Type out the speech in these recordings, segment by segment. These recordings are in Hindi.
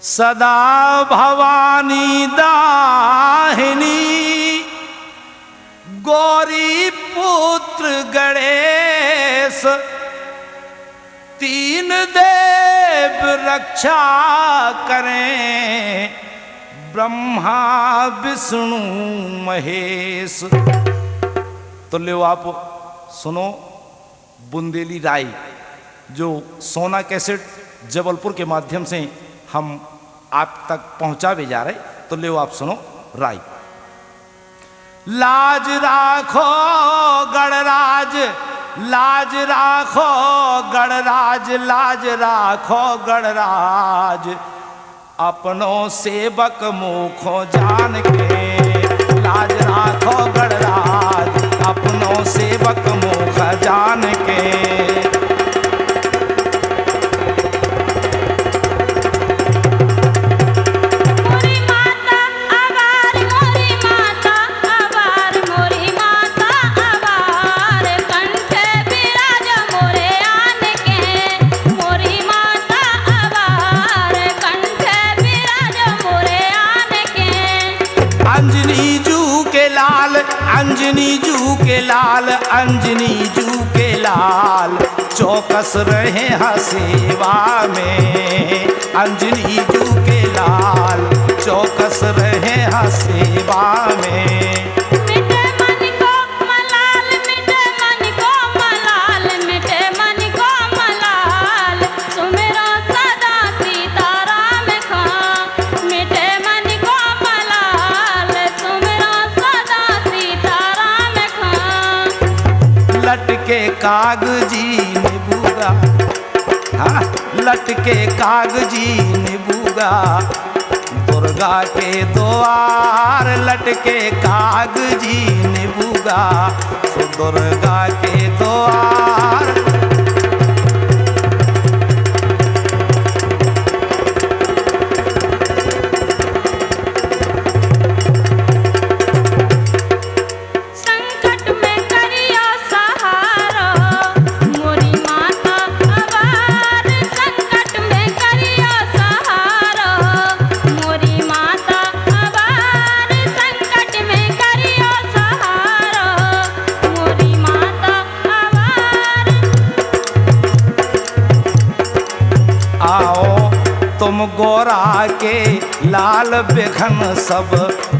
सदा भवानी दाहिनी गौरी पुत्र गणेश तीन देव रक्षा करें ब्रह्मा विष्णु महेश। तो लो आप सुनो बुंदेली राय जो सोना कैसेट जबलपुर के माध्यम से हम आप तक पहुंचा भी जा रहे, तो ले आप सुनो राय। लाज राखो गणराज, लाज राखो गणराज, लाज राखो गणराज, अपनों सेवक मुखो जान के। लाज राखो गणराज, अपनों सेवक मुख जान के। अंजनी जू के लाल, अंजनी जू के लाल, चौकस रहे हा सेवा में। अंजनी जू के लाल, चौकस रहे हा सेवा में। मिटे मन को मलाल, मिटे मन को मलाल, मिटे मन को मलाल, सुमिरो सदा सीताराम का। मिटे मन को मलाल, सुमिरो सदा सीताराम का। लटके कागजी निबूगा, हाँ लटके कागजी निबूगा, दुर्गा के द्वार लटके कागजी निबूगा, सो दुर्गा के द्वार। संकट में करियो सहारा मोरी माता अवार, संकट में करियो सहारा मोरी माता अवार, संकट में करियो सहारा मोरी माता अवार। आओ तुम गोरा के लाल बिघन सब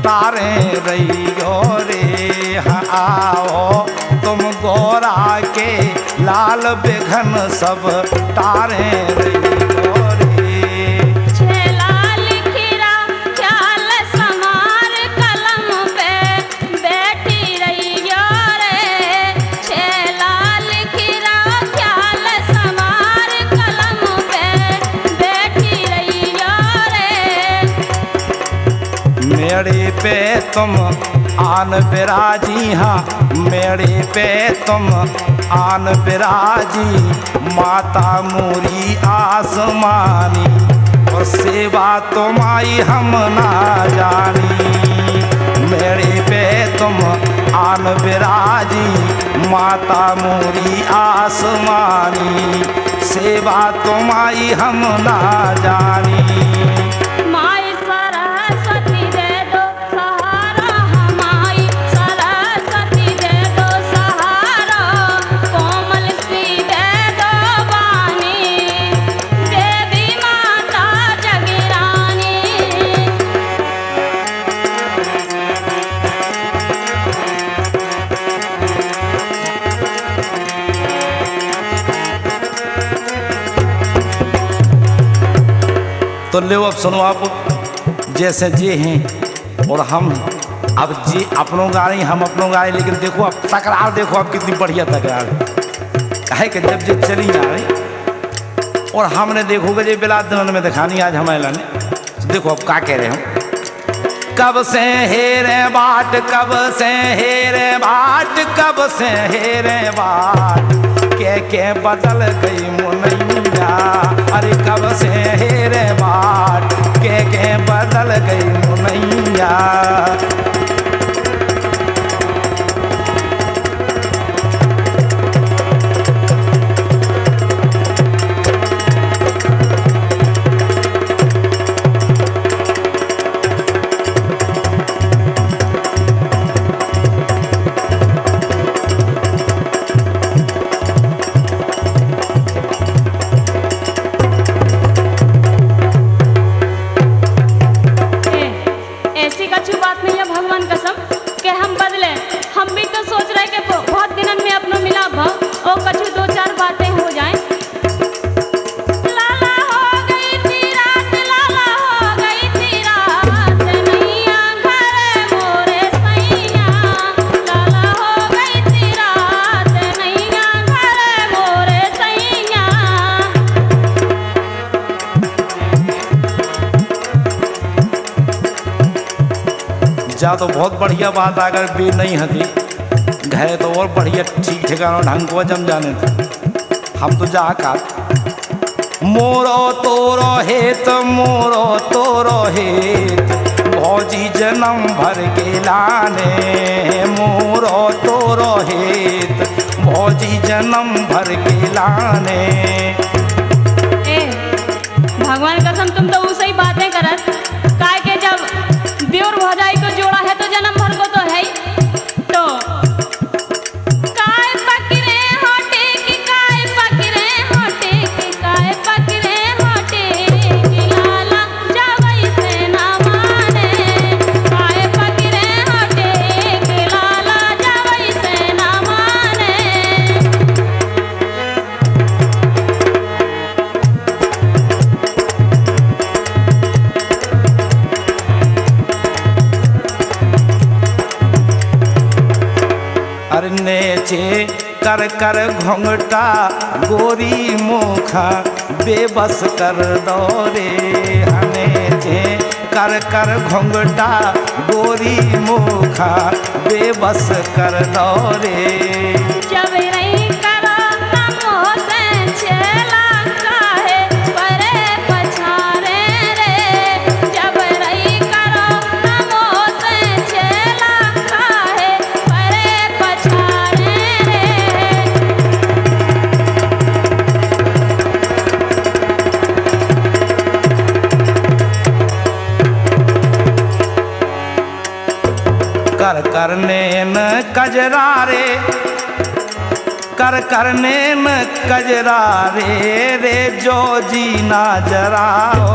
तारे रहियो रे। हाँ आओ तुम गोरा के लाल बिघन सब तारे रहियो रे। छेला लिखिरा ख्याल समार कलम पे बैठी रहियो रे। छेला लिखिरा ख्याल समार कलम पे बैठी रहियो रे। मेरे पे तुम आन बिराजी, हाँ मेरे पे तुम आन बिराजी, माता मोरी आसमानी, और सेवा तुम्हारी हम ना जानी। मेरे पे तुम आन बिराजी, माता मोरी आसमानी, सेवा तुम्हारी हम ना जानी। माई सरस्वती दे दो सहारा, हमाई सरस्वती दे दो सहारा, कोमल सी दे दो वाणी, देवी माता जगरानी। तो ले अब सुनो आप जैसे जे हैं और हम अब जे अपनों गा रही, हम अपनों गा रहे, लेकिन देखो अब तकरार देखो अब कितनी बढ़िया तकरार है कि जब जे चली जा रही और हमने देखोगे जे बिलात दिनों में दिखानी आज हमारे लाने। तो देखो अब क्या कह रहे हम। कब से हेरे बाट, कब से हेरे बाट, कब से हेरे बाट, के बदल गई मुनैया। अरे कब से हेरे बाट, के बदल गई मुनैया। जा तो बहुत बढ़िया बात, अगर बे नहीं हती घे तो और बढ़िया ठीक ठिकाना ढंग को जम जाने थे। हम तो जा का मोरो तोरो हेत, मोरो तोरो हेत, भौजी जन्म भर के लाने, मोरो तोरो हेत, भौजी जन्म भर के लाने। ए भगवान कसम तुम तो उसे ही बातें करत, काय के जब देवर भौजाई को जोड़ा है तो जन्म भर को तो है ही। तो काय पकड़े होटे की, काय पकड़े होटे की, काय पकड़े होटे की, लाला जावई से ना माने, काय पकड़े होटे की, लाला जावई से ना माने। अरे नेचे कर कर घोंघटा गोरी मुखा बेबस कर दो रे, नेचे कर कर घोंघटा गोरी मुखा बेबस कर दो रे। जब रही करो तमो से छेला काहे परे पछारे रे, जब रही करो तमो से छेला काहे परे पछारे रे। कर करने न कजरा रे, कर करने न कजरा रे जो जीना जराओ,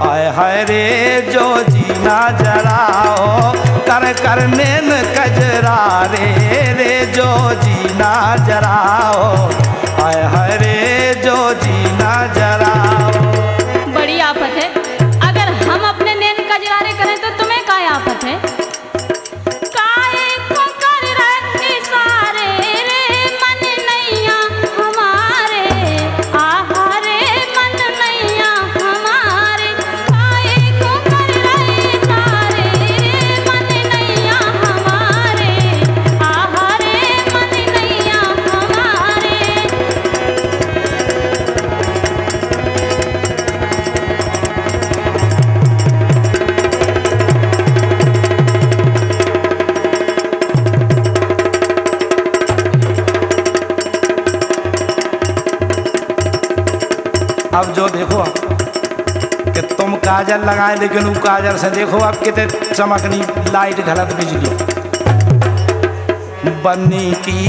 आय हाय रे जो जीना जराओ, कर करने न कजरा रे जो जीना जराओ, आय हाय रे जो जीना जराओ। बड़ी आफत है, अगर हम अपने नैन कजरारे करें तो तुम्हें काय आफत है। काहे को कर रहे इशारे रे मन नैया हमारे, आहा रे मन नैया हमारे, काहे को कर रहे इशारे रे मन नैया हमारे, आहा रे मन नैया हमारे। अब जो देखो कि तुम काजल लगाए, लेकिन वो काजल से देखो अब कितने चमकनी लाइट गलत बिजली बनी की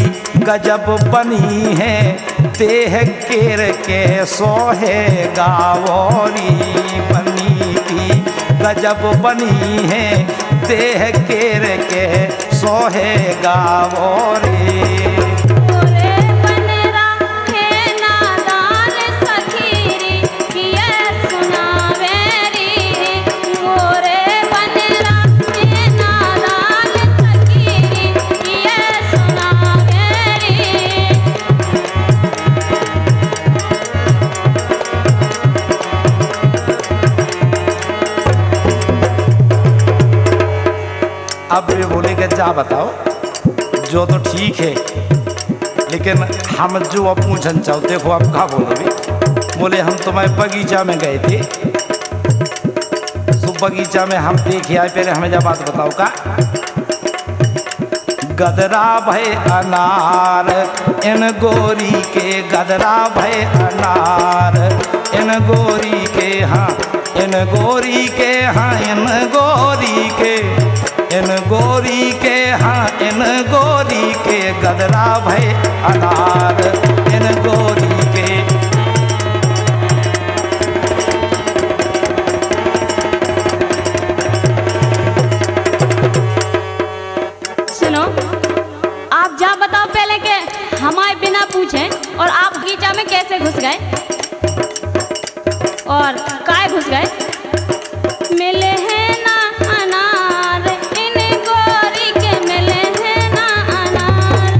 गजब बनी है, देह केर के सोहे गावोरी, बनी की गजब बनी है, देह केर के सोहे गावोरी। मोरे बनरा है नादान सखीरी, किए सुनावेरी, मोरे बनरा है नादान सखीरी, किए सुनावेरी। अब वे बोले कि जा बताओ, जो तो ठीक है, लेकिन हम जो अब पूछन चाहो, देखो आप कहा बोले भी, बोले हम तुम्हारे बगीचा में गए थे, तो बगीचा में हम देखे आए, पहले हमें जा बात बताओ का। गदरा भय अनार इन गोरी के, गदरा भय अनार इन गोरी के, हाँ इन गोरी के, हाँ इन गोरी के, इन गोरी के, हाँ इन गोरी के, गदरा भय अनार इन गोरी के। सुनो, आप जा बताओ पहले के हमारे बिना पूछे और आप बगीचा में कैसे घुस गए और काय घुस गए। मिले हैं ना अनार इन गोरी के, मिले हैं ना अनार,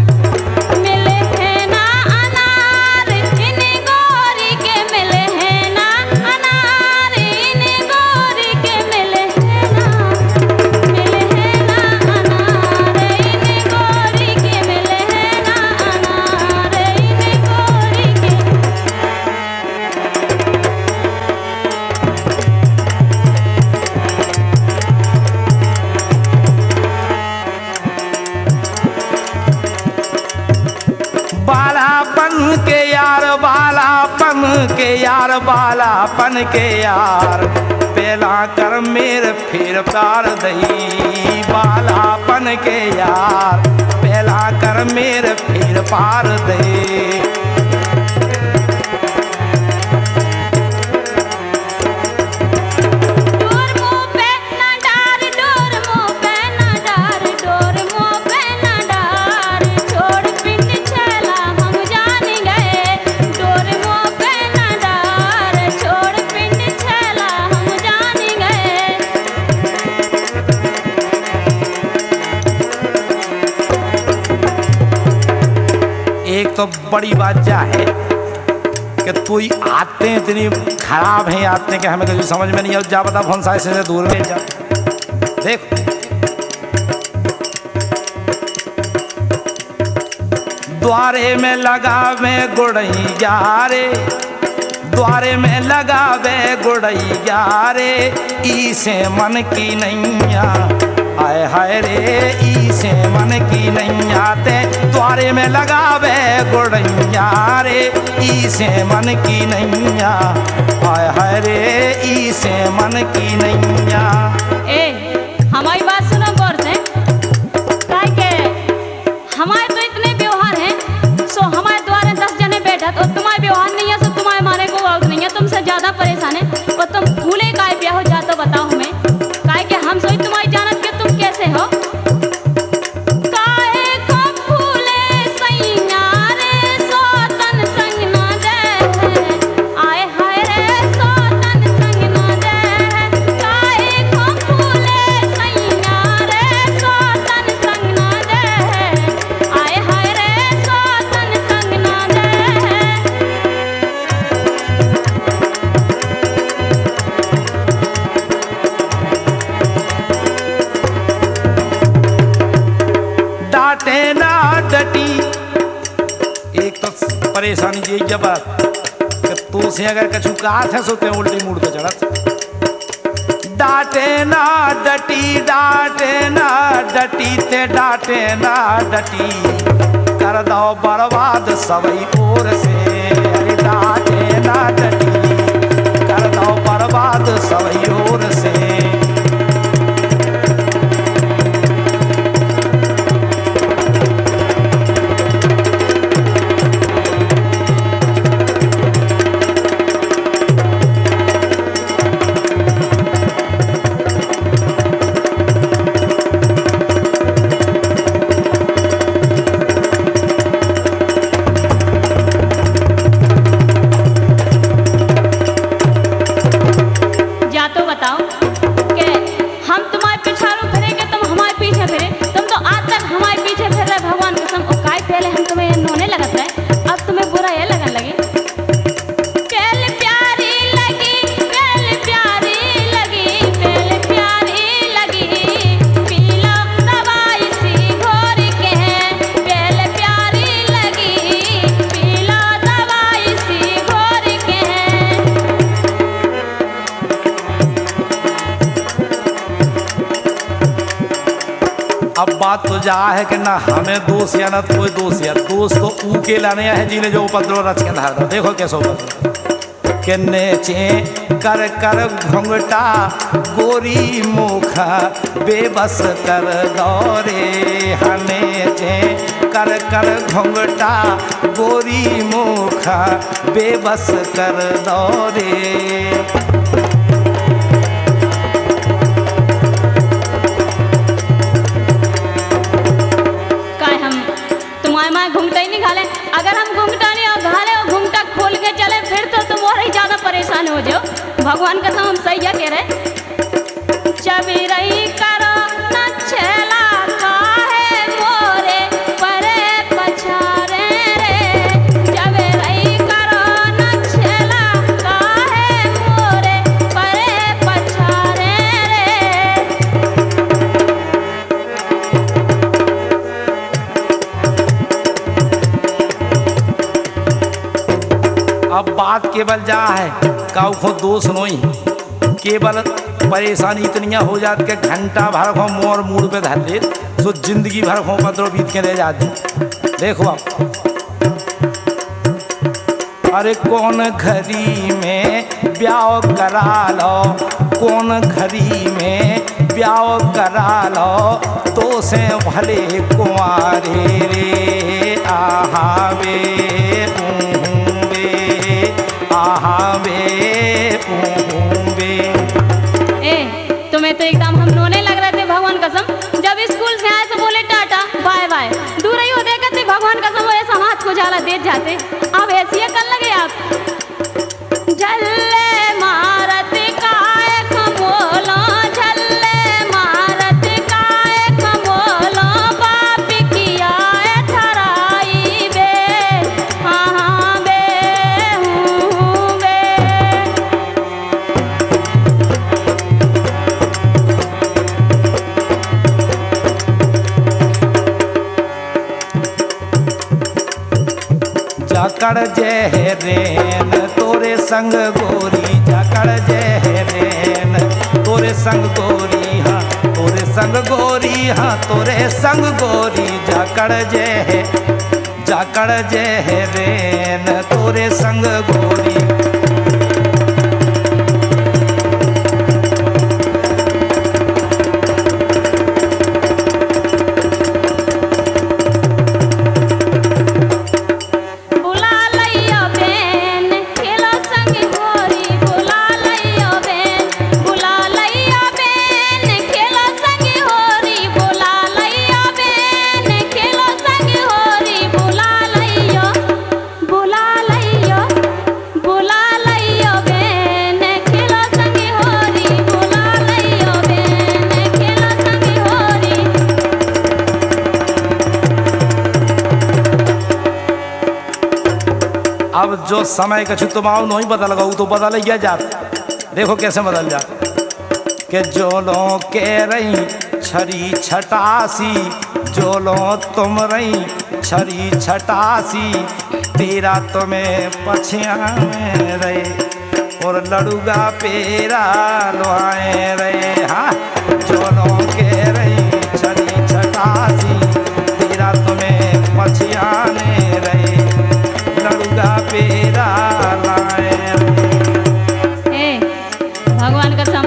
मिले हैं ना अनार प्यार बालापन के यार पहला कर मेरे फिर प्यार दई बालापन के यार पहला कर मेरे फिर पार दे। तो बड़ी बात क्या है कि तू आते हैं इतनी खराब हैं आते हैं कि हमें कभी समझ में नहीं आ जा बता फोन साइड से दूर में जा देख। द्वारे में लगा में गुड़ैया रे द्वारे में लगा वे गुड़ैया रे इसे मन की नैया आए हाय रे इसे मन की नहीं आते द्वारे में लगावे गुड़ैया रे इसे मन की नैया आए हाय रे इसे मन की नैया। ए हमारी बात सुनो गौर से काहे के हमारे तो इतने व्यवहार हैं सो हमारे द्वारे 10 जने बैठा तो तुम्हारे व्यवहार नहीं है सो तुम्हारे मारे को और नहीं है तुमसे ज्यादा परेशान है और तुम भूले काहे ब्याह हो जा तो बताओ हमें काहे के हम सोई तुम्हारी जानत के तुम कैसे हो। एक तो परेशानी यही जब कि तू से अगर कछु कहा था सोते उल्टी मूड पे चढ़त डांटे ना डटी ते डांटे ना डटी कर दो बर्बाद सबई ओर से अरे डांटे ना डटी कर दो बर्बाद सबई ओर से। अब बात तो जा है कि ना हमें दोष या ना कोई दोष या दोष तो ऊ के लाने है जिन्हें जो उपद्रव रच के धार दो। देखो कैसे उपद्रव के नेचे कर कर घुंघटा गोरी मुखा बेबस कर दौरे हनेचे कर कर घुंघटा गोरी मुखा बेबस कर दौरे। घूंघटा ही नहीं घाले अगर हम घूंघटा नहीं और घाले और घूंघटा खोल के चले फिर तो तुम और ही ज्यादा परेशान हो जाओ। भगवान का हम सही कह रहे चबी रही करो न छेला काहे मोरे परे पछारे रे चबी रही करो न छेला काहे मोरे परे पछारे रे। अब बात केवल जा है काऊ खो दोष नहीं केवल परेशानी इतनी हो जाती कि घंटा भर को मोर मूड पे धर ले तो जिंदगी भर को पत्रों बीत के ले जाती। देखो आप अरे कौन घड़ी में ब्याह करा लो, कौन घड़ी में ब्याह करा लो, तो से भले कुंवारे रे आहावे आहावे ऊवे। ए तुम्हें तो एकदम हम रोने लग रहे थे भगवान कसम। जब स्कूल से आए तो बोले टाटा बाय बाय, दूर ही हो देखते भगवान कसम वो ऐसा हाथ को जाला दे जाते। अब ऐसी कर लगे आप झल्ले मारत काय खमोलो, झल्ले मारत काय खमोलो, बाप किया ठराई बे हाँ बे हूँ बे। जाकड़ जय रेन तोरे संग गोरी, जाकड़ जय रेन तोरे संग गोरी, हाँ तोरे संग गोरी, हाँ तोरे संग गोरी, जाकड़ जय रेन तोरे संग गोरी। अब जो समय का छुतमाऊ नहीं बदल गऊ तो बदल गया जा। देखो कैसे बदल जा के जोलो के रही छरी छटासी, जोलो तुम रही छरी छटासी, तेरा तुम्हें पछिया में रहे और लड़ूगा पेरा लोआए रहे। हाँ जोलो के रही छरी छटासी, तेरा तुम्हें पछिया में रहे लड़ूगा पेरा लाए। भगवान कसम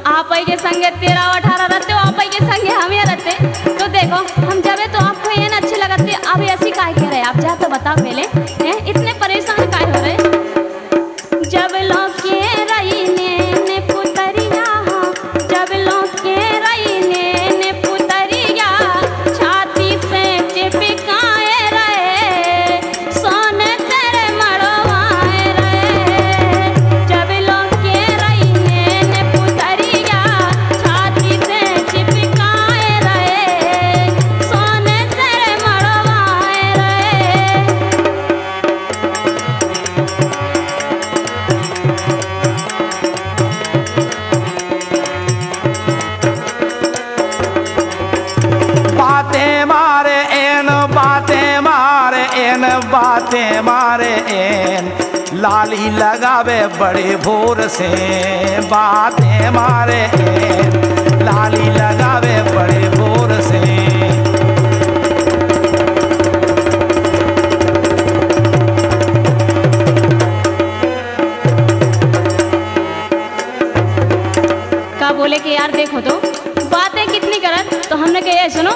आप ही के संगे 13-18 रहते हो, आप ही के संगे हम ये रहते। तो देखो हम जब तो आपको ये अच्छे लगते, अब ऐसी काय कह रहे आप जा तो बताओ पहले इतने परेशान काय हो रहे। जब लोग के रही ने पुतरिया, जब लोग के रही ने पुतरिया, छाती से चिपकाए रहे सोने तेरे मड़वाए रहे। जब लोग के रही ने पुतरिया, छाती से चिपकाए रहे सोने तेरे मड़वाए रहे। बातें मारे एन, बातें मारे एन, बातें मारे एन, लाली लगावे बड़े भोर से, बातें मारे एन, लाली लगावे बड़े भोर से। का बोले कि यार देखो तो बातें कितनी करत, तो हमने कहा ये सुनो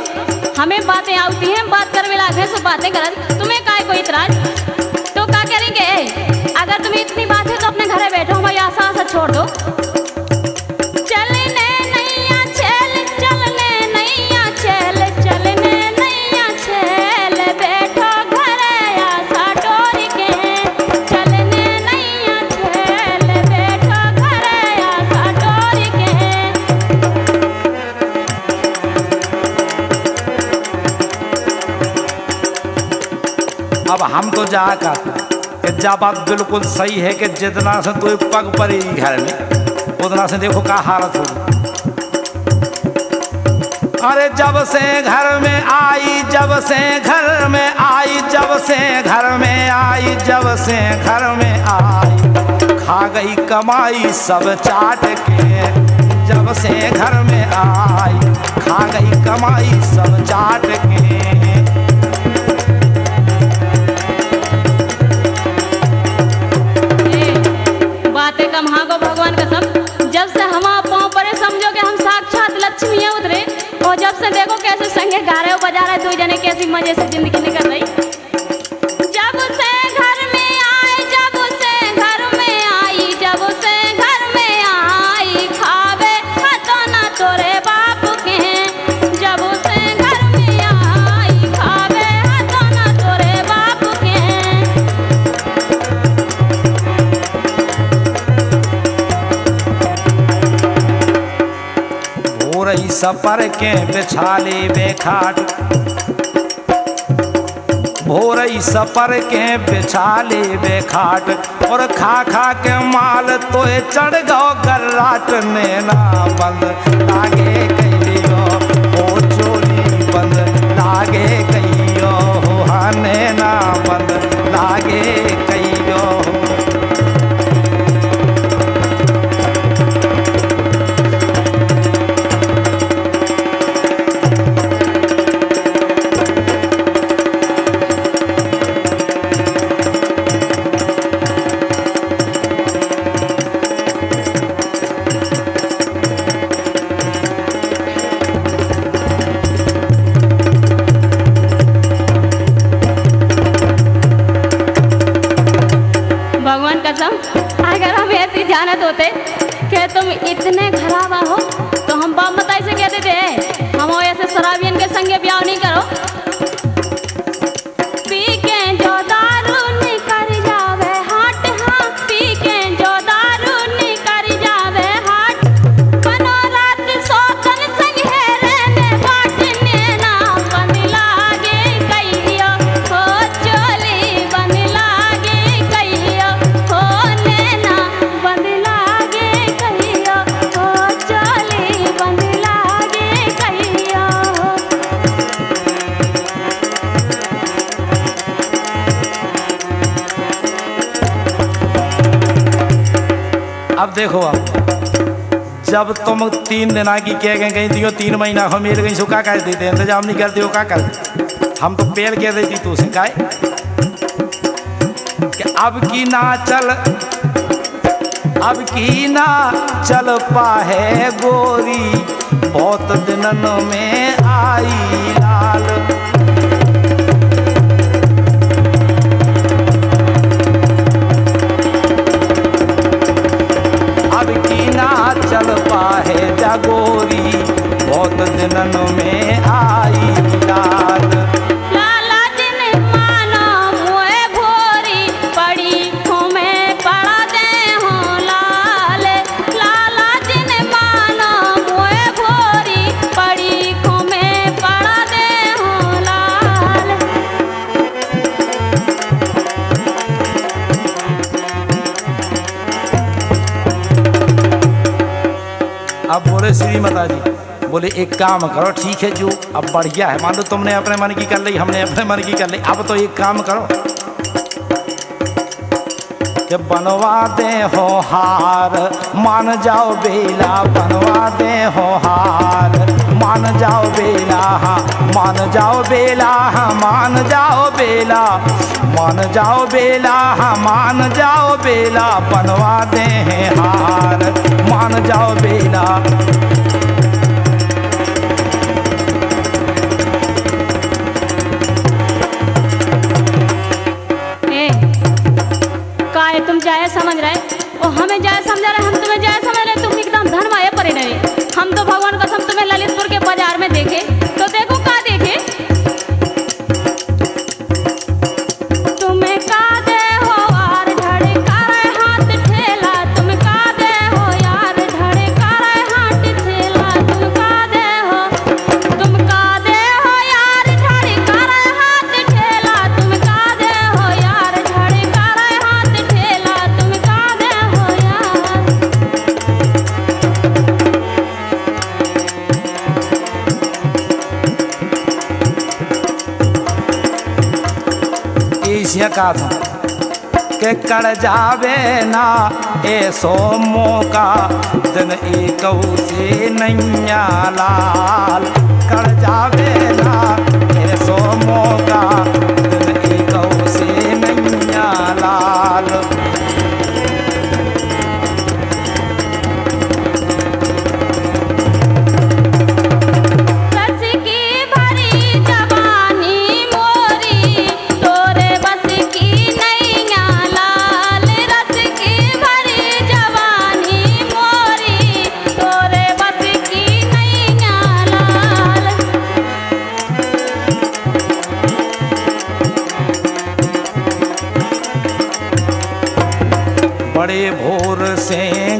हमें बातें आती हैं, बात करवे लागे सो बातें करत, तुम्हें काय कोई इतराज। तो क्या करेंगे अगर तुम्हें इतनी बात है तो अपने घर बैठो, हमारी आशा आशा छोड़ दो। चलने नैया चल, चलने नैया चल, चलने नैया चल, बैठो घर आशा डोर के, चलने नैया चल, बैठो घर आशा डोर के। अब हम तो जा कर जा, बात बिल्कुल सही है कि जितना से तू पग पड़ी घर में उतना से देखो का हालत हो। अरे जब से घर में आई, जब से घर में आई, जब से घर में आई, जब से घर में आई, खा गई कमाई सब चाट के। जब से घर में आई खा गई कमाई सब चाट के। हमारा पाँव पर समझो कि हम साक्षात लक्ष्मी है उतरे। और जब से देखो कैसे संगे गा रहे हो बजा रहे, 2 जने कैसी मजे से जिंदगी निकल रही। जब से घर में आई, जब से घर में आई, जब से घर में आई, खावे तो ना तोरे बाप के। जब से घर में आई, खावे तो ना तोरे बाप के। भोरई सपर के बिछाले बेखाट, भोरई सपर के बिछाले बेखाट, और खा खा के माल तोए चढ़ गो गर्राट। नैना बंद लागे कहियो ओ चोली बंद लागे कहियो हो, हाँ नैना बंद लागे कहियो। भगवान कसम, अगर हम ऐसी जानत होते कि तुम इतने खराब हो तो हम बाप मताई से कह देते हम ऐसे शराबियन के संगे ब्याह नहीं करो। पी के जो दारू निकर जावे हाट, हाँ पी के जो दारू निकर जावे हाट, बनो रात सोतन संग हेरे ने बाट। नैना बन लागे कहियो हो चोली बन लागे कहियो हो, नैना बन लागे कहियो हो चोली बन लागे कहियो। अब देखो, अब जब तुम 3 दिन की कह गए कहीं दियो 3 महीना हो मेरे कहीं सुखा कर देते, इंतजाम नहीं करते हो क्या कर। हम तो पेड़ कह देती तू से काय कि अब की ना चल, अब की ना चल पाए गोरी, बहुत दिनन में आई लाल। अब की ना चल पाए जागोरी, बहुत दिनन में आई लाल। लाला जिन मानो मुए भोरी, पड़ी हूँ मैं पड़ा दे हूँ लाल। लाला जिन मानो मुए भोरी, पड़ी हूँ मैं पड़ा दे हूँ लाल। अब बोले श्री माता जी, बोले एक काम करो, ठीक है जो अब बढ़िया है, मान लो तुमने अपने मन की कर ली, हमने अपने मन की कर ली, अब तो एक काम करो कि बनवा दे हो हार, मान जाओ बेला, बनवा दे हो हार, मान जाओ बेला, हाँ मान जाओ बेला, हाँ मान जाओ बेला, मान जाओ बेला, हाँ मान जाओ बेला, बनवा दे हार, मान जाओ बेला। काहे तुम जाए समझ रहे और हमें जाए समझा रहे, हम तुम्हें जाए समझ रहे, तुम एकदम धर्माए पड़े रहे। हम तो भगवान कसम तुम्हें ललितपुर के बाजार में देखे तो देखो का देखे, तुम्हें का दे हो यार धड़े करे हाथ ठेला, तुम का दे हो यार धड़े करे हाथ ठेला, तुम का दे हो, तुम का दे हो यार धड़े करे हाथ ठेला, तुम का दे हो यार धड़े करे हाथ ठेला, तुम का दे हो यार। ऐसिया का था के कर जावे ना ऐसो मौका, दिन एक से नैया लाल, कर जावे ना ऐसो मौका, दिन एक से नैया लाल।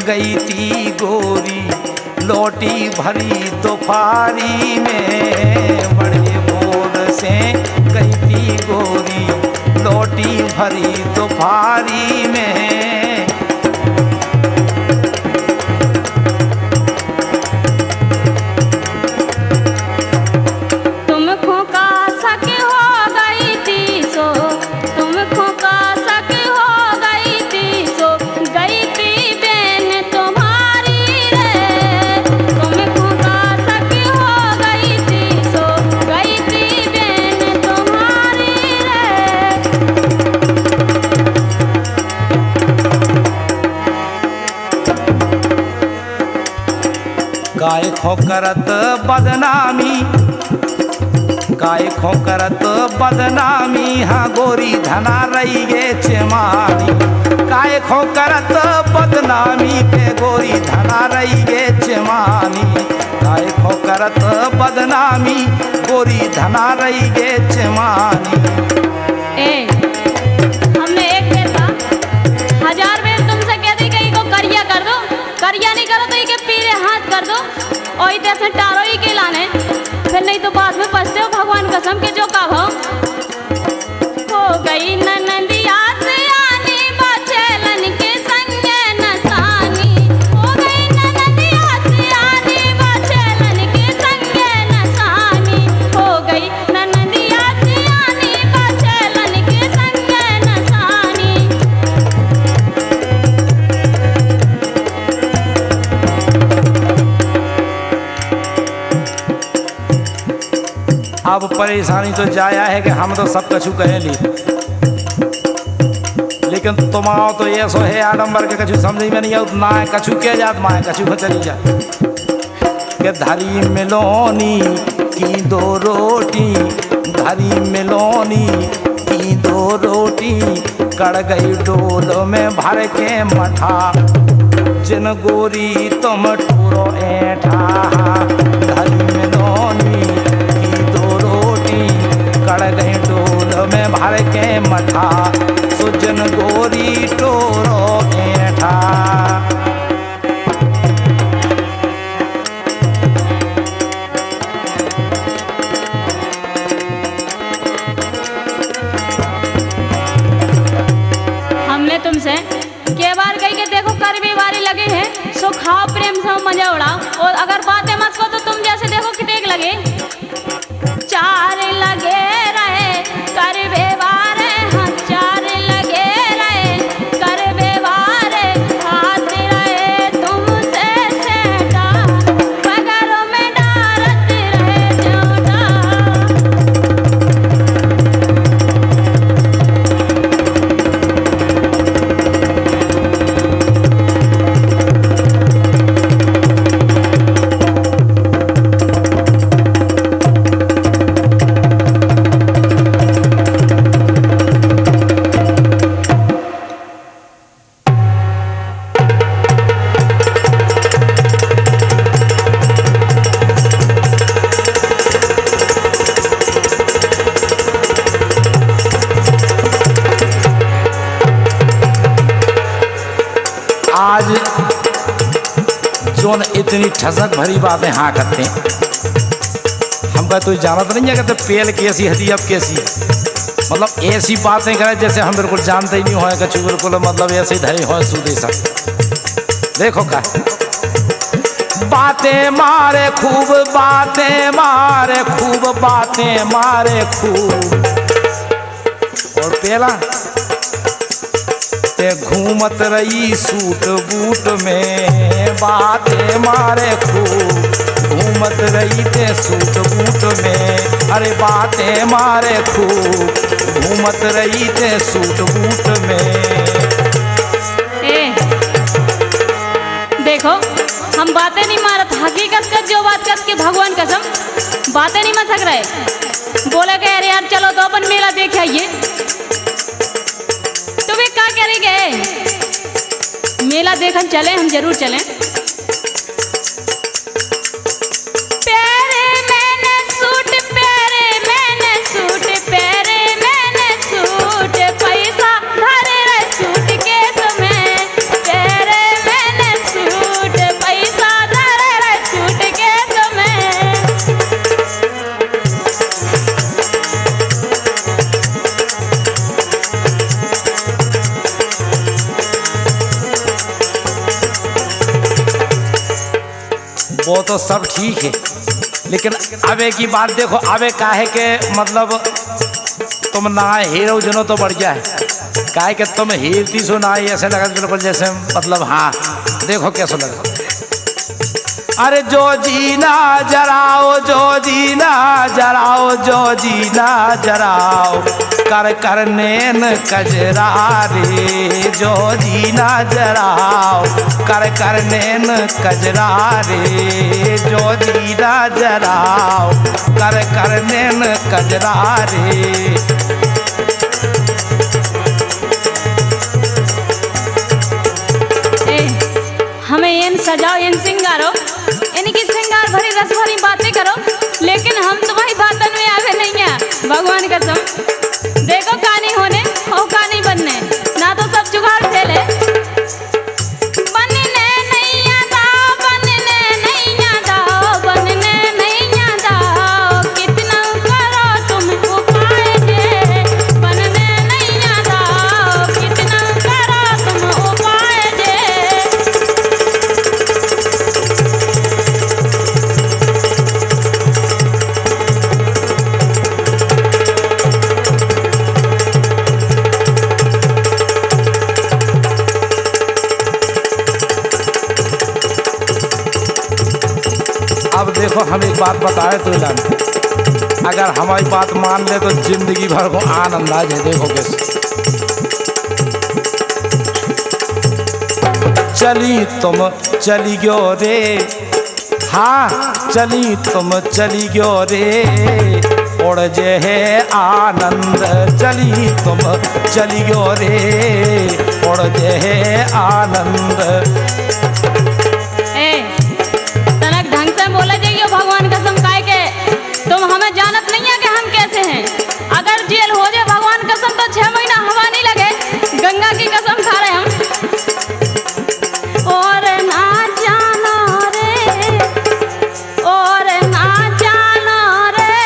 गई थी गोरी लोटी भरी दोपहरी में, बड़े भोर से गई थी गोरी लोटी भरी दोपहरी में। गाय खोकरत बदनामी, गाय खोकरत बदनामी, हाँ गोरी धना रही गे चेमानी। गाय खोकरत बदनामी पे गोरी धना रही गे चेमानी। गाय खोकरत बदनामी गोरी धना रही गे चेमानी। हमने एक बेर का 1000 बेर तुमसे कह दी कि को करिया कर दो, करिया नहीं करो तो ये पीरे हाथ कर दो और इधर से टारो ही के लाने, फिर नहीं तो बाद में पछते हो भगवान कसम के जो का हो गई ननदिया से आनी बचेलन के संग नसानी। हो गई ननदिया से आनी बचेलन के संग नसानी। हो गई ननदिया से आनी बचेलन के संग नसानी। अब परेशानी तो जाया है कि हम तो सब कछु कहेली, लेकिन तुम आओ तो ये सो है आडम्बर के कछु समझ में नहीं आऊ ना कछु के जात माए कछु को चली जा के धरी मिलोनी की दो रोटी, धरी मिलोनी की दो रोटी, कड़ गई डोल में भर के मठा, जिन गोरी तुम ठुरो ऐठा। धरी मिलोनी कड़ गई डोल में भर के मठा, सुजन गोरी टोरो ऐठा। हमने तुमसे के बार कही के देखो करवी वारी लगे है सो खाओ प्रेम से मजा उड़ाओ, और अगर बातें मत को तो तुम जैसे देखो कि टेक लगे चार लगे रहे कर बेवारे, हाँ चार लगे रहे कर बेवारे, हाथ रहे तुमसे सेटा पगरों में डारत रहे जोटा। आज जोन इतनी ठसक भरी बातें हाँ करते हम कह तो जानत नहीं है कहते पेल कैसी हदी अब कैसी, मतलब ऐसी बातें करें जैसे हम बिल्कुल जानते ही नहीं हो कछु, बिल्कुल मतलब ऐसे ही धरे हो सुदेशा। देखो का बातें मारे खूब, बातें मारे खूब, बातें मारे खूब, और पेला घूमत रही सूट बूट में, बातें मारे खूब घूमत रही ते सूट बूट में। अरे बातें मारे खूब घूमत रही ते सूट बूट में। देखो हम बातें नहीं मारत, हकीकत कर जो बात कर के भगवान कसम बातें नहीं मत सक रहे। बोले कि अरे यार चलो तो अपन मेला देख आइए, तुम्हें क्या करेंगे मेला देखन चले, हम जरूर चलें। प्यारे मैंने सूट, प्यारे मैंने सूट, प्यारे मैंने सूट, पैसा धरे रहे सूट के तुम्हें, प्यारे मैंने सूट। तो सब ठीक है, लेकिन अबे की बात देखो, अबे काहे के मतलब तुम ना हीरो जनो तो बढ़ जाए, काहे के तुम हीरती सो ना, ऐसे लगा बिल्कुल जैसे मतलब हाँ देखो कैसा लगा। अरे जो जीना जराओ, जो जीना जराओ, जो जीना जराओ, कर कर नैन कजरा रे, जो जीना जराओ, कर कर नैन कजरा रे, जो जीना जराओ, कर कर नैन कजरा रे। हमें इन सजाओ, इन सिंगारो, इनकी सिंगार भरी रस भरी बातें करो, लेकिन हम तुम्हारी बातों में आवे नहीं है। भगवान कसम देखो कहानी होने और कहानी बनने ना तो सब जुगाड़ फेले। बनने नहीं आता, बनने नहीं आता, बनने नहीं आता, कितना करो तुम उपाय जे, बनने नहीं आता, कितना करो तुम उपाय जे। अब देखो हम एक बात बताए तो इलान, अगर हमारी बात मान ले तो जिंदगी भर को आनंद आ जाए। देखो कैसे चली तुम चली गयो रे, हाँ चली तुम चली गयो रे, उड़ जे है आनंद, चली तुम चली गयो रे, उड़ जे है आनंद। बोला जाइए भगवान कसम काय के तुम हमें जानत नहीं है कि हम कैसे हैं। अगर जेल हो जाए भगवान कसम तो 6 महीना हवा नहीं लगे, गंगा की कसम खा रहे हम। और ना जाना रे, और ना जाना रे,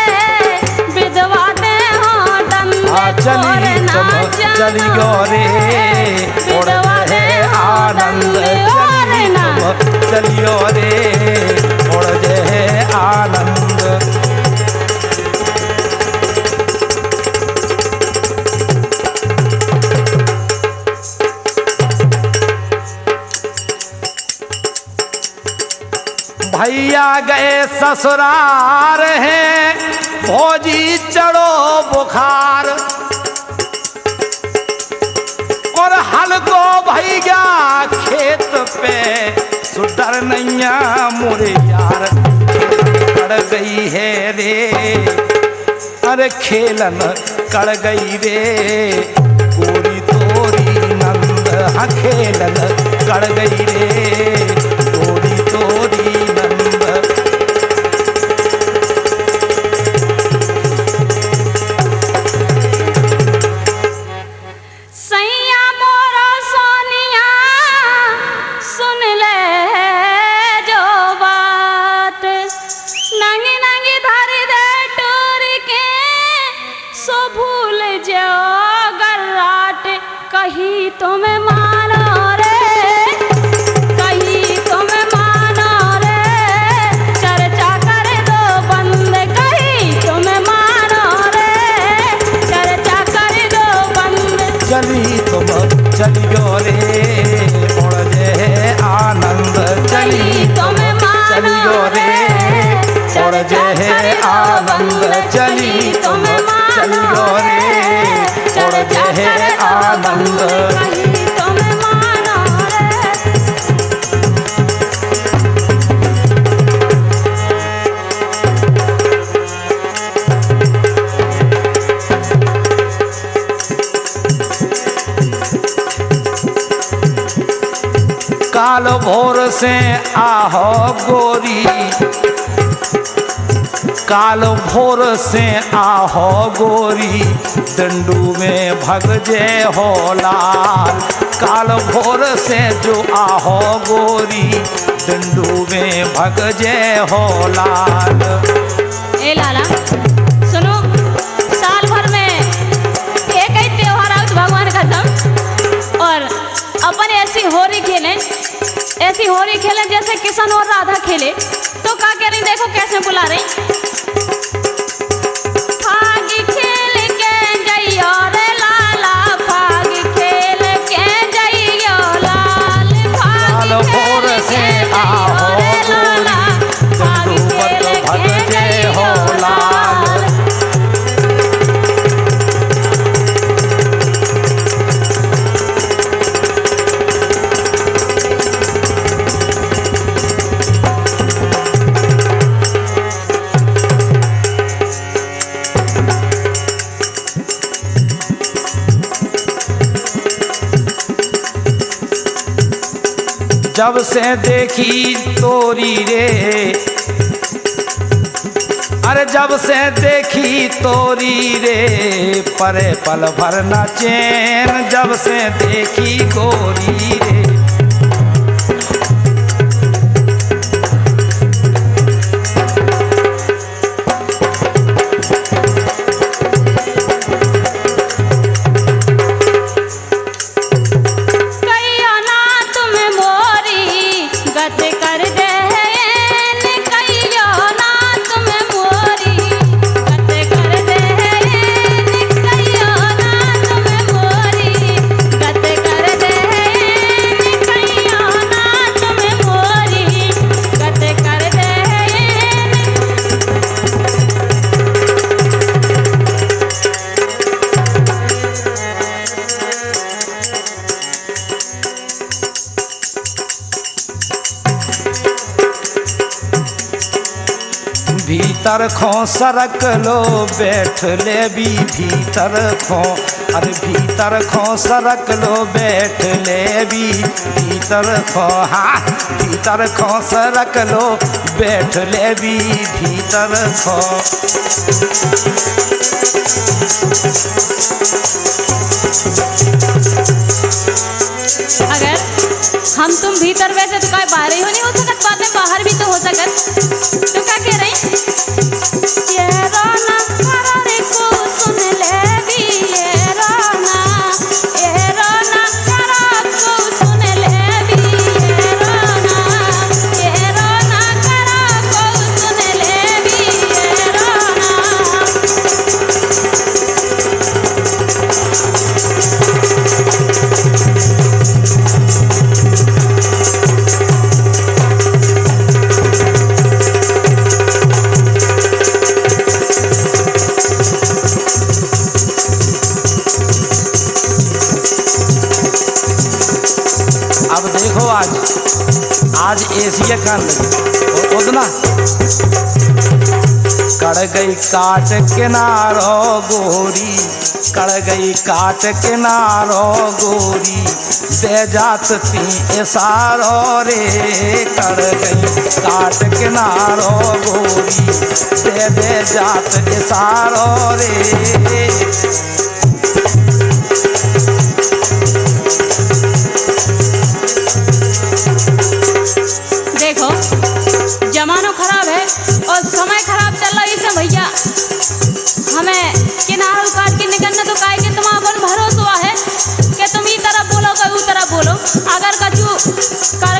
विधवा दे हो दंड, चली तुम चली गयो रे, उड़ जे है आनंद, चली तुम चलियो रे, उड़ जे है आनंद। भैया गए ससुरार हैं, भौजी चढ़ो बुखार, और हल को भैया खेत पे, सुधर नैया मोरे यार कड़ गई है रे, अरे खेलन कड़ गई रे, गोरी तोरी नंद, हाँ खेलन कड़ गई रे, गोरी तोरी नंद। कहीं तुम्हें मानो रे, कहीं तुम्हें मानो रे, चर्चा कर दो बंद, कहीं तुम्हें मानो रे, चर्चा कर दो बंद। चली तुम चली गयो रे, उड़ जे है आनंद, चली तुम चली गयो रे, उड़ जे है आनंद, चली तुम चली गयो रे, उड़ जे है आनंद। काल भोर से आहो गोरी, काल भोर से आहो गोरी, डंडू में भग जे हो लाल, काल भोर से जो आहो गोरी, डंडू में भग जे हो लाल। ए लाला सुनो, साल भर में एक ही त्योहार आउत भगवान कसम, और अपन ऐसी होली खेलें, ऐसी होली खेले जैसे किशन और राधा खेले। तो का कह रही, देखो कैसे बुला रही। फाग खेल के जइयो रे लाला, फाग खेल के जइयो लाल, फाग लाल भोर से आहो गोरी, दंडुवत भग जय हो लाल। जब से देखी तोरी रे, अरे जब से देखी तोरी रे, परे पल भर न चैन, जब से देखी गोरी रे। भीतर खो सरक लो बैठ ले भी भीतर खो, अरे भीतर खो सरक लो बैठ ले भी भीतर खो, हाँ भीतर खो सरक लो बैठ ले भी भीतर खो। अगर हम तुम भीतर वैसे तो काय बाहर ही नहीं हो सकत, बातें बाहर भी तो हो सकत। तो क्या कह रही, ये रोना करारे को सुन ले भी, ये रोना करा को सुन ले भी, ये रोना करा को सुन ले भी, ये रोना। अब देखो आज एशिया कान लगी उतना कड़ गई काट किनारो गोरी, कड़ गई काट किनारो गोरी, दे जात थी इशारो रे, कड़ गई काट किनारो गोरी, दे जात इशारो रे। देखो जमाना खराब है और समय खराब चल रहा है, इससे भैया हमें किनारों काट के निकलना तो काहे के तुम अपन भरोसा है कि तुम ई तरफ बोलो कि ऊ तरफ बोलो। अगर कछु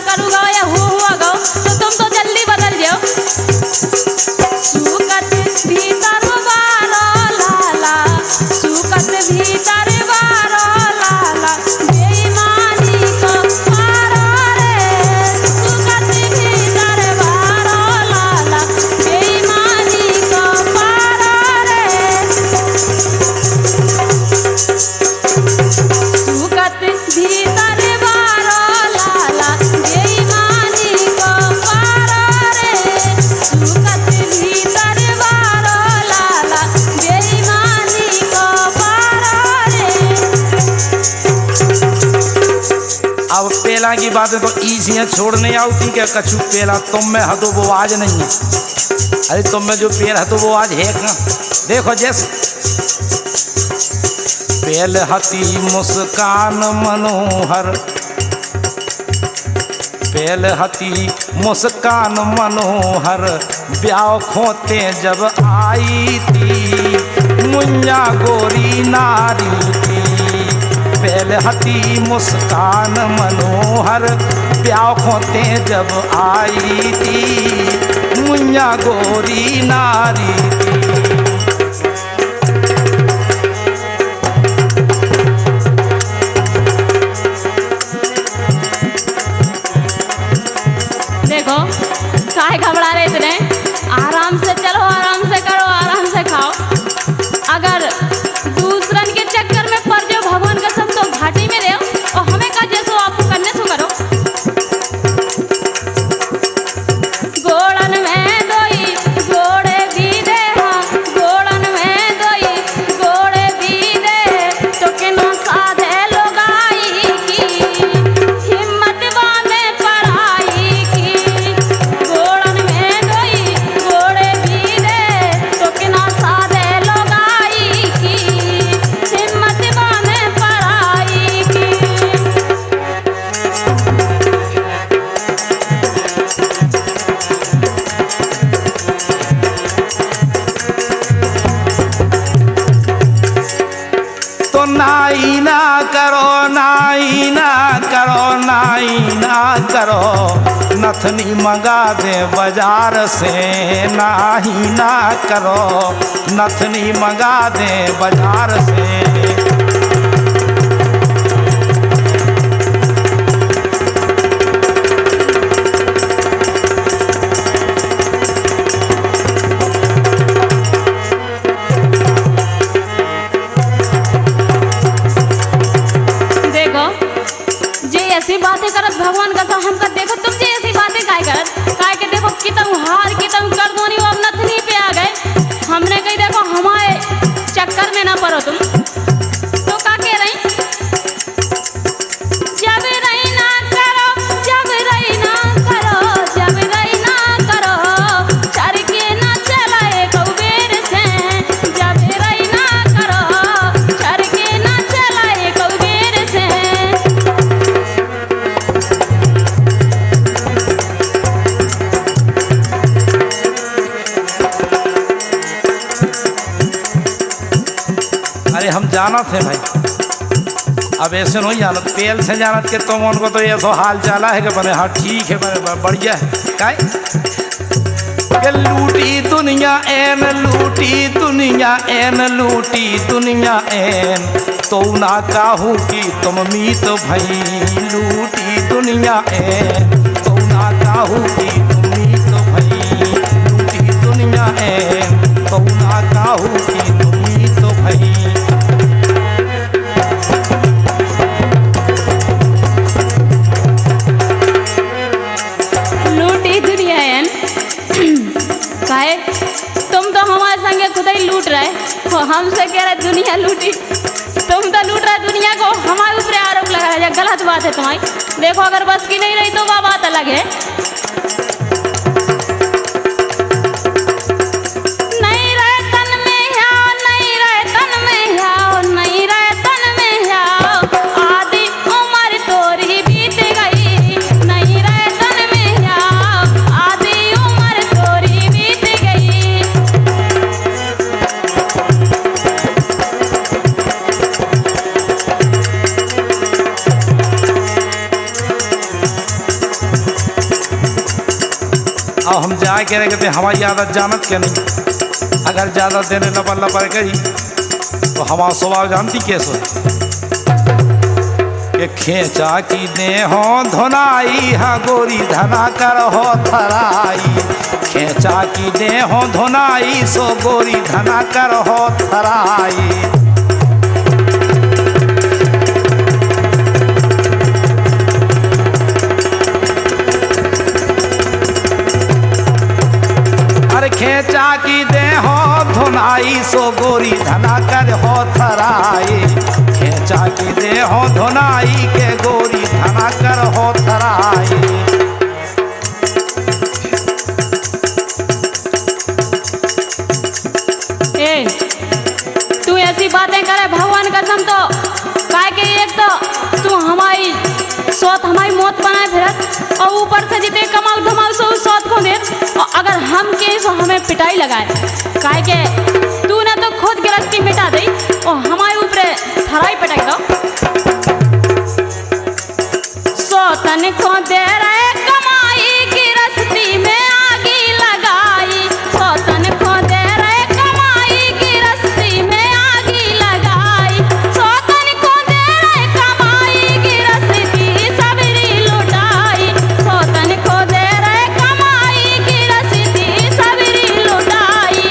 करूँगा या हुआ गो तो तुम तो जल्दी बदल जाओ। सुकत भीतर वारो लाला, सुकत भीतर वारो लाला, बेईमानी को मारो रे, सुकत भीतर वारो लाला, बेईमानी को मारो रे, सुकत भीतर वारो लाला, बेईमानी को मारो रे, सुकत भीतर वारो लाला, बेईमानी को मारो रे। अब पेला की बातें तो ईजियाँ छोड़ने आओ क्योंकि कछु पेला तुम में हदो वो आज नहीं है, अरे तुम में जो पेल है तो वो आज है कहाँ। देखो जैसे पेल हती मुस्कान मनोहर, पेल हती मुस्कान मनोहर, ब्याह खोते जब आई थी मुन्या गोरी नारी थी, कैल हती मुस्कान मनोहर ब्याह खोते जब आई थी मुइया गोरी नारी थी। देखो काहे घबरा रहे इतने, आराम से चलो, आराम से करो, आराम से खाओ। अगर दूसरन के चक्कर में पड़ जाओ भगवान का सब तो घाटी में रहो और हमें का जैसो आपको करने सो करो। गोड़न में दोई गोड़े भी दे, हाँ गोड़न में दोई गोड़े भी दे, तो के ना साधे लोग आई की हिम्मत बांधे पढ़ाई की। गोड़न में दोई गोड़े भी दे, तो के ना साधे लोग आई की हिम्मत बांधे पढ़ाई की। तो नाई ना करो, नाई ना करो, नाई ना करो, नथनी मंगा दे बाजार से। नाही ना करो, नथनी मंगा दे बाजार से। देखो जे ऐसी बातें करत भगवान का तो हमका देखो तुम जे ऐसी बातें काय करत काय के देखो कितम हार कितम कर दोनी वो अब नथनी पे आ गए। हमने कही देखो हमारे चक्कर में ना पड़ो तुम। तो का कह रही, जब रही ना करो, जब रही ना करो, जब रही ना करो, चर के ना चलाए कौबेर से। जब रही ना करो, चर के ना चलाए कौबेर से। अरे हम जानत है भाई, अब ऐसे नहीं जानत, तेल से जानत के तुम उनको तो ऐसा हाल चाला है कि बने हाँ ठीक है बने बढ़िया है काय के लूटी दुनिया एन, लूटी दुनिया एन, लूटी दुनिया एन, तो ना काहू की तुम मीत भई। लूटी दुनिया एन, तो ना काहू की तुम मीत भई। लूटी दुनिया एन, तो ना काहू की तुम मीत भई। लूटी दुनिया है काहे तुम तो हमारे संगे खुद ही लूट रहे हो, हमसे कह रहे दुनिया लूटी। तुम तो लूट रहे दुनिया को, हमारे ऊपर आरोप लगा रहे, गलत बात है तुम्हारी। देखो अगर बस की नहीं रही तो वह बात अलग है। नहीं रहे तन में ह्याव, नहीं रहे तन में ह्याव, नहीं रहे तन में ह्याव, आधी उम्र तोरी बीत गई। नहीं रहे तन में ह्याव, आधी उम्र तोरी बीत गई। अब हम जाए कह रहे कहते हमारी आदत जानत क्या नहीं, अगर ज़्यादा देने लपड़ लपड़ करी तो हमारा स्वभाव जानती कैसे कि खेचा की दे हो धुनाई, हाँ गोरी धना कर हो थराई। खेचा की दे हो धुनाई, सो गोरी धना कर हो थराई। अरे खेचा की दे हो धुनाई, सो गोरी धना कर हो थराई। खेचा की दे हो धुनाई, के गोरी धना कर हो थराई। ए तू ऐसी बातें करे भगवान कसम, तो काय के एक तो तू हमारी सौत हमारी मौत बनाए फिरत और ऊपर से जितने कमाल धमाल सो उस सौत को दे, और अगर हम के सो हमें पिटाई लगाए। काय के तू ने तो खुद गिरफ्ती मिटा दी और हमारे ऊपर थराई पटक दो। सौतन को दे रहे कमाई की रस्ती में आगी लगाई, सौतन को दे रहे कमाई की रस्ती में आगी लगाई, सौतन को दे रहे कमाई की रस्ती सबरी लुटाई, सौतन को दे रहे कमाई की रस्ती सबरी लुटाई।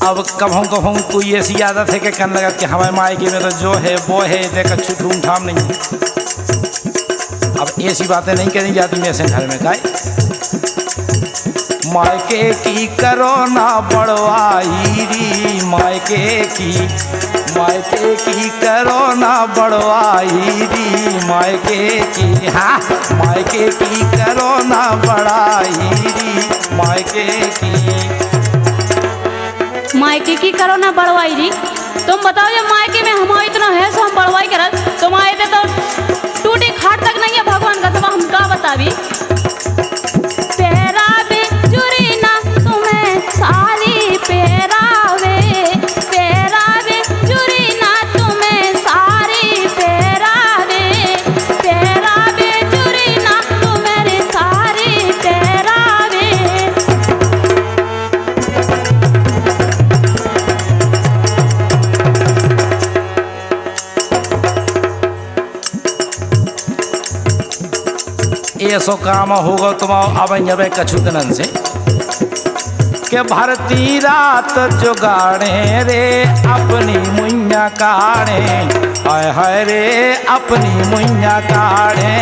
अब कभों कोई ऐसी आदत है कि कहने लगा कि हमारे मायके में तो जो है वो है, देखा छूट ठाम नहीं है। अब ऐसी बातें नहीं करी जाती मेरे से घर में काय मायके की करो ना बड़वाई री, मायके की करो ना बड़वाई री, मायके की हाँ मायके की करो ना बड़ाई री, मायके की करो ना बड़वाई री। तुम बताओ जब मायके में हमारा इतना है सो हम बड़वाई करत, तुम आए थे तो टूटी खाट तक नहीं है भगवान का, तब हम का बतावी। पेरावे चुरी ना तुम्हें सारी पेरावे, पेरावे चुरी ना तुम्हें सारी पेरावे, पेरावे चुरी ना तुम्हें सारी पेरावे। ऐसो काम होगा तुम अब कछु दिनन से के भरती रात जुगाड़े रे अपनी मुइया काढ़े, हाय हाय रे अपनी मुइया काढ़े,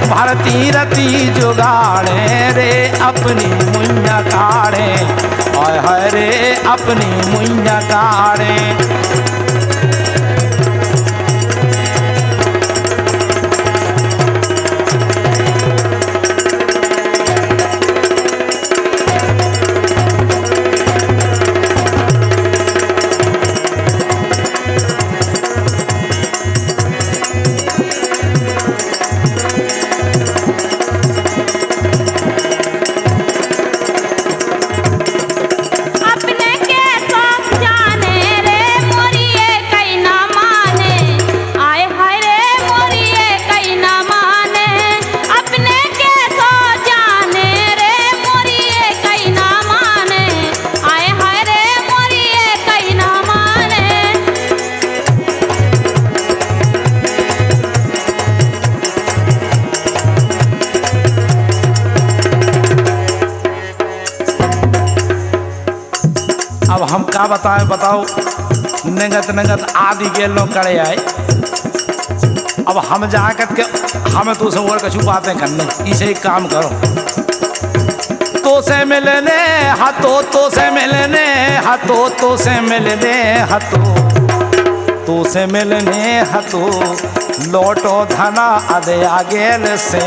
भरती रती जुगाड़े रे अपनी मुइया काढ़े, हाय हाय रे अपनी मुइया काढ़े। अब हम का बताएं बताओ, नगत नगत आदि गेल लो करे आए। अब हम जाकर के हमें तो से और कछु बातें करने, इसे एक काम करो, तो से मिलने हाथों, तो से मिलने हाथों, तो से मिलने हाथों, तो से मिलने हाथों, लौटो धना अदे आगेल से,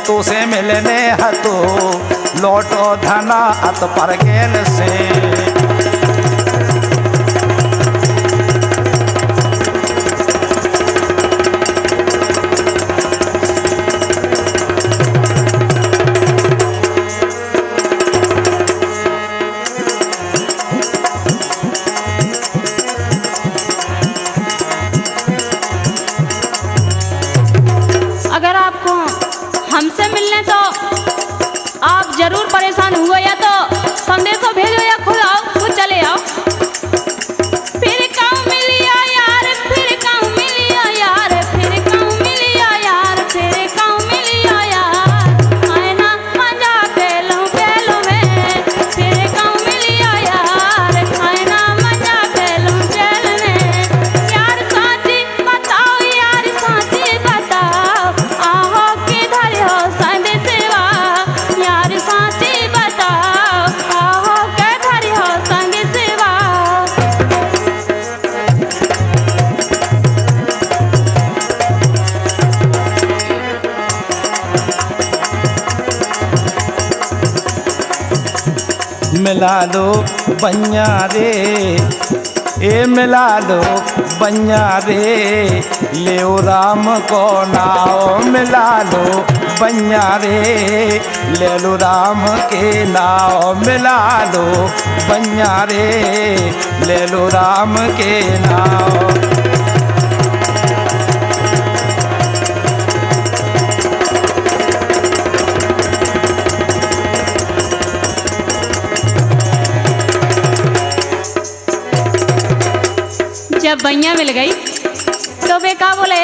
तो से मिलने हाथों, लौटो धना अत पर गेल से। अगर आपको हमसे मिलने तो आप जरूर परेशान हुए, या तो संदेशों भेजो या खुद आओ, खुद चले आओ। फिर कहूँ मिलिया यार, फिर कहूँ मिलिया यार, फिर कहूँ मिलिया यार, फिर कहूँ मिलिया यार, मैं ना मजा पेलूं पेलूं में, फिर कहूँ मिलिया यार, मैं ना मजा पेलूं पेल में। यार साची बताओ, यार साची बताओ, आहो किधर हो संदेशवा, यार साची बताओ, आहो किधर हो संदेशवा। मिला लो बइया रे ए मिला लो बनिया रे ले राम को नाव मिला लो बनिया रे ले लो राम के नाव मिला लो बनिया रे ले लो राम के नाव। जब बैया मिल गई तो वे का बोले,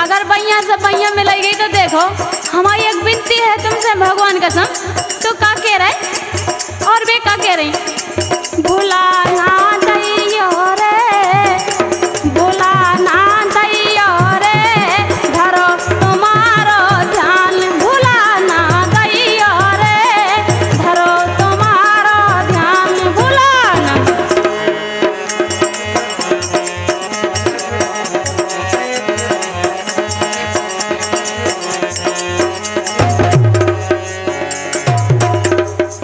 अगर बैया से बैया मिल गई तो देखो हमारी एक विनती है तुमसे भगवान कसम। तो का कह रहे और वे का कह रही, भुला ना दैयो रे भुला ना दैयो रे धरो तुम्हारो ध्यान भुला ना दैयो रे धरो तुम्हारो ध्यान भुला ना।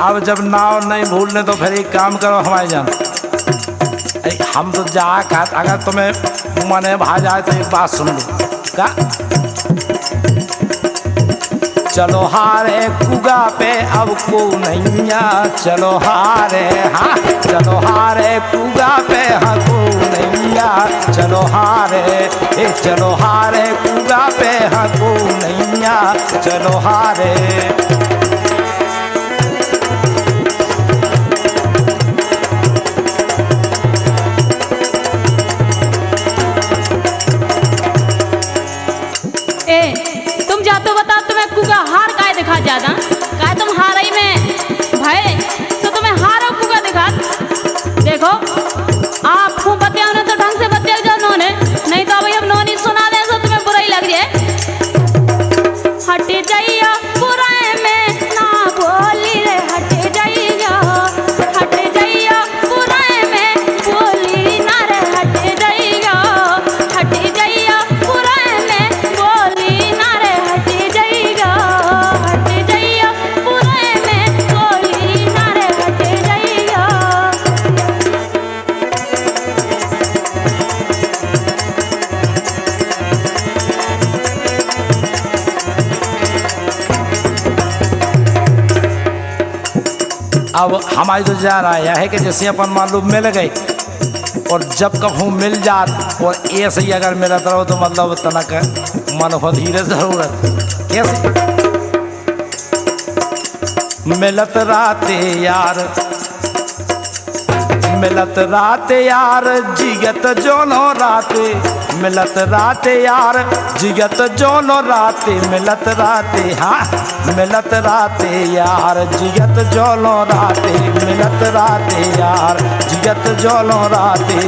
अब जब नाव नहीं भूलने तो फिर एक काम करो हमारे जान, हम तो जा अगर तुम्हें मने भा जाए तो एक बात सुन लो का। चलो हारे कुगा पे अब को नैया चलो हारे हाँ चलो हारे कुगा पे हाँ को नैया चलो हारे ए चलो हारे कुगा पे हाँ को नैया चलो हारे। तुम जा तो बता तुम्हें कुगा हार काय दिखा ज्यादा काय तुम हार ही में भाई तो तुम्हें हारो कुगा दिखा। देखो आप खूब बतिया ने तो ढंग से बतिया जाओ ने नहीं तो अब नोनी सुना दे तो तुम्हें बुराई लग जाए। हट जाइयो बुराई में ना बोली रे हट जाइयो बुराई में बोली ना रे हट जाइयो बुराई में बोली ना रे हट जाइयो बुराई में बोली ना रे हट जाइयो। अब हमारी तो जा रहा है कि जैसे अपन मालूम मिल गई और जब कहूँ मिल जात और ऐसे ही अगर मिलत रहो तो मतलब तनक मन हो धीरे जरूरत कैसे मिलत राते यार मिलत राते यार जिगत जोनो राते मिलत राते यार जिगत जोनो राते मिलत राते हाँ मिलत राते यार जिगत जोनो राते मिलत राते यार जिगत जोनो राते।